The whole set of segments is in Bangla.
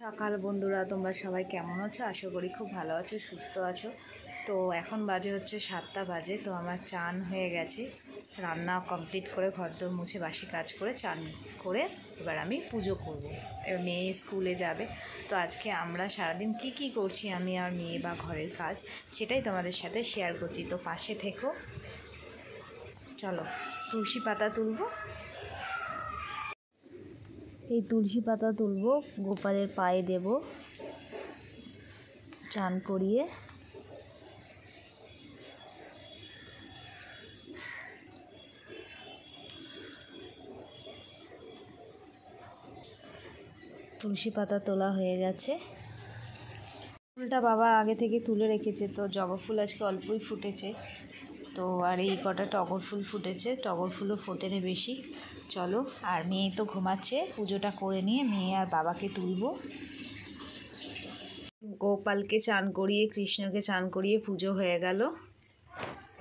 সকাল বন্ধুরা, তোমরা সবাই কেমন আছো? আশা করি খুব ভালো আছো, সুস্থ আছো। তো এখন বাজে হচ্ছে 7টা বাজে। তো আমার চান হয়ে গেছে, রান্না কমপ্লিট করে ঘরদোর মুছে বাসি কাজ করে চান করে এবার আমি পুজো করব। এবার মেয়ে স্কুলে যাবে। তো আজকে আমরা সারাদিন কি করছি আমি আর মেয়ে বা ঘরের কাজ, সেটাই তোমাদের সাথে শেয়ার করছি। তো পাশে থেকো। চলো তুলসী পাতা তুলব। এই তুলসী পাতা তুলব, গোপালের পায়ে দেব চান করিয়ে। তুলসী পাতা তোলা হয়ে গেছে। ফুলটা বাবা আগে থেকে তুলে রেখেছে। তো জবা ফুল আজকে অল্পই ফুটেছে, তো আর এই কটা টগর ফুল ফুটেছে, টগর ফুলও ফোটেনি বেশি। চলো, আর মেয়ে তো ঘুমাচ্ছে, পুজোটা করে নিয়ে মেয়ে আর বাবাকে তুলব। গোপালকে চান করিয়ে, কৃষ্ণকে চান করিয়ে পুজো হয়ে গেল।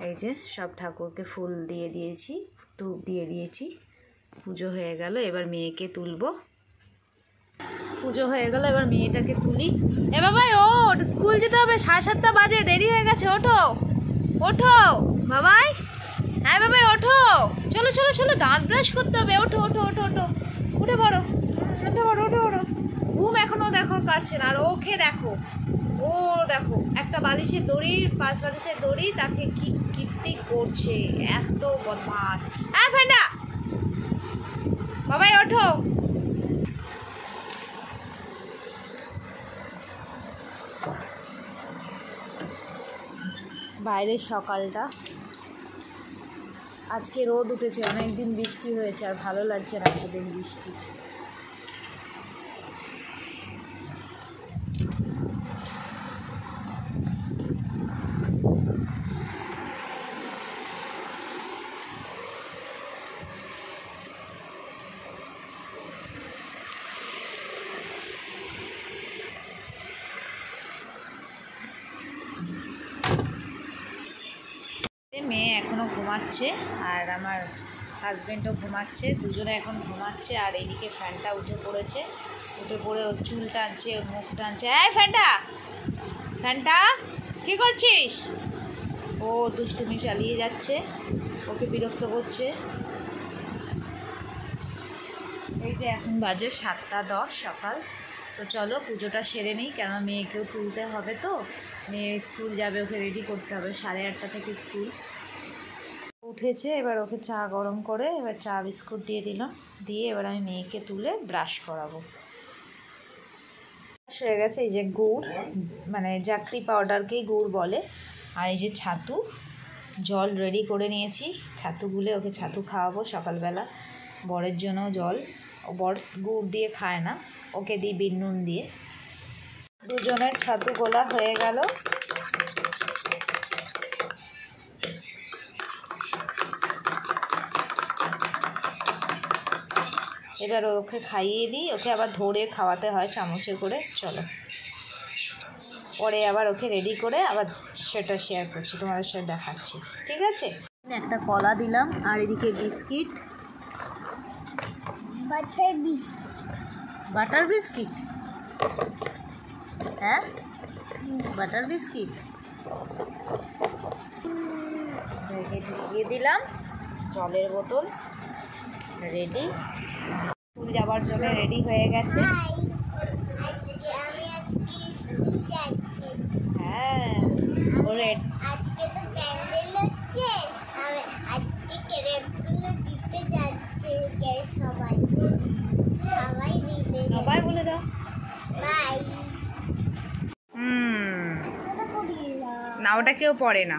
এই যে সব ঠাকুরকে ফুল দিয়ে দিয়েছি, ধূপ দিয়ে দিয়েছি, পুজো হয়ে গেল। এবার মেয়েকে তুলব। পুজো হয়ে গেল, এবার মেয়েটাকে তুলি। এ বাবাই ওঠ, স্কুল যেতে হবে, 7:30 বাজে, দেরি হয়ে গেছে, ওঠো ওঠো বাবাই। হ্যাঁ বাবাই ওঠো, চলো চলো চলো, দাঁত ব্রাশ করতে হবে, ওঠো ওঠো ওঠো ওঠো, উঠে পড়ো উঠে পড়ো উঠে পড়ো। ঘুম এখনো দেখো কাটছে না। আর ওকে দেখো, ও দেখো একটা বালিশের দড়ি, 5 বালিশের দড়ি, তাকে কি কীর্তি করছে, এত বদমাস। হ্যাঁ ফেন্ডা বাবাই ওঠো। বাইরের সকালটা, আজকে রোদ উঠেছে, অনেক দিন বৃষ্টি হয়েছে, আর ভালো লাগছে না এতদিন বৃষ্টি। মেয়ে এখনো ঘুমাচ্ছে আর আমার হাজবেন্ডও ঘুমাচ্ছে, দুজনে এখন ঘুমাচ্ছে। আর এইদিকে ফ্যানটা উঠে পড়েছে, উঠে পড়ে ওর চুল টানছে, ওর মুখ টানছে। এই ফ্যানটা ফ্যানটা কী করছিস? ও দুষ্টুমি চালিয়ে যাচ্ছে, ওকে বিরক্ত করছে। এই যে এখন বাজে 7:10 সকাল। তো চলো পুজোটা সেরে নিই, কেন মেয়েকেও তুলতে হবে। তো মেয়ে স্কুল যাবে, ওকে রেডি করতে হবে, 8:30 থেকে স্কুল। উঠেছে, এবার ওকে চা গরম করে এবার চা বিস্কুট দিয়ে দিলাম, দিয়ে এবার আমি মেয়েকে তুলে ব্রাশ করাবো। হয়ে গেছে। এই যে গুড়, মানে জাগরি পাউডারকেই গুড় বলে। আর এই যে ছাতু, জল রেডি করে নিয়েছি, ছাতু গুলে ওকে ছাতু খাওয়াবো সকালবেলা। বরের জন্য জল, ও বর গুড় দিয়ে খায় না, ওকে দিই বিন নুন দিয়ে। দুজনের ছাতু গোলা হয়ে গেল। এবার ওকে খাইয়ে দিই, ওকে আবার ধরে খাওয়াতে হয় চামচে করে। চলো পরে আবার ওকে রেডি করে আবার সেটা শেয়ার করছি, তোমাদের সাথে দেখাচ্ছি, ঠিক আছে? একটা কলা দিলাম, আর এদিকে বিস্কিট, বাটার বিস্কিট। হ্যাঁ বাটার বিস্কিট দিয়ে দিলাম। জলের বোতল রেডি, স্কুল যাওয়ার জন্য রেডি হয়ে গেছে। হ্যাঁ ওরে আজকে তো প্যান্ডেল হচ্ছে, আজকে ক্রেপগুলো দিতে যাচ্ছে, সবাই দিতে, সবাই বলে দাও বাই। না ওটা কেউ পড়ে না,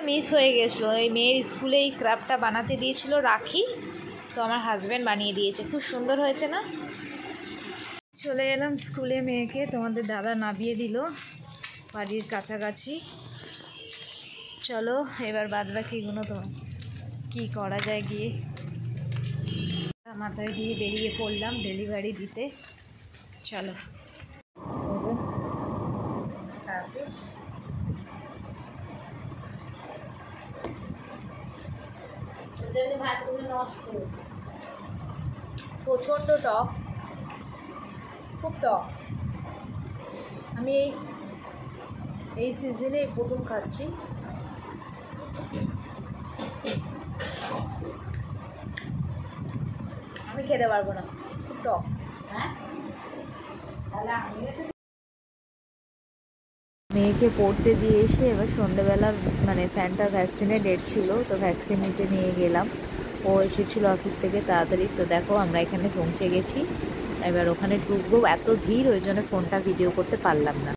মিস হয়ে গেছিলো। এই মেয়ের স্কুলে এই ক্রাফটটা বানাতে দিয়েছিল রাখি, তো আমার হাজব্যান্ড বানিয়ে দিয়েছে, খুব সুন্দর হয়েছে না? চলে এলাম স্কুলে, মেয়েকে তোমাদের দাদা নামিয়ে দিল বাড়ির কাছাকাছি। চলো এবার বাদ বাকিগুলো তো কী করা যায় গিয়ে মাথায় দিয়ে বেরিয়ে পড়লাম ডেলিভারি দিতে। চলো ভাতগুলো নষ্ট, প্রচণ্ড টক। খুব টক। আমি এই সিজনে প্রথম খাচ্ছি। আমি খেতে পারবো না, খুব টক। মেয়েকে পড়তে দিয়ে এসে এবার সন্ধ্যেবেলার মানে ফ্যানটার ভ্যাকসিনের ডেট ছিল, তো ভ্যাকসিন নিতে নিয়ে গেলাম। ও এসেছিলো অফিস থেকে তাড়াতাড়ি, তো দেখো আমরা এখানে পৌঁছে গেছি। এবার ওখানে ঢুকবো, এত ভিড় ওই জন্য ফোনটা ভিডিও করতে পারলাম না।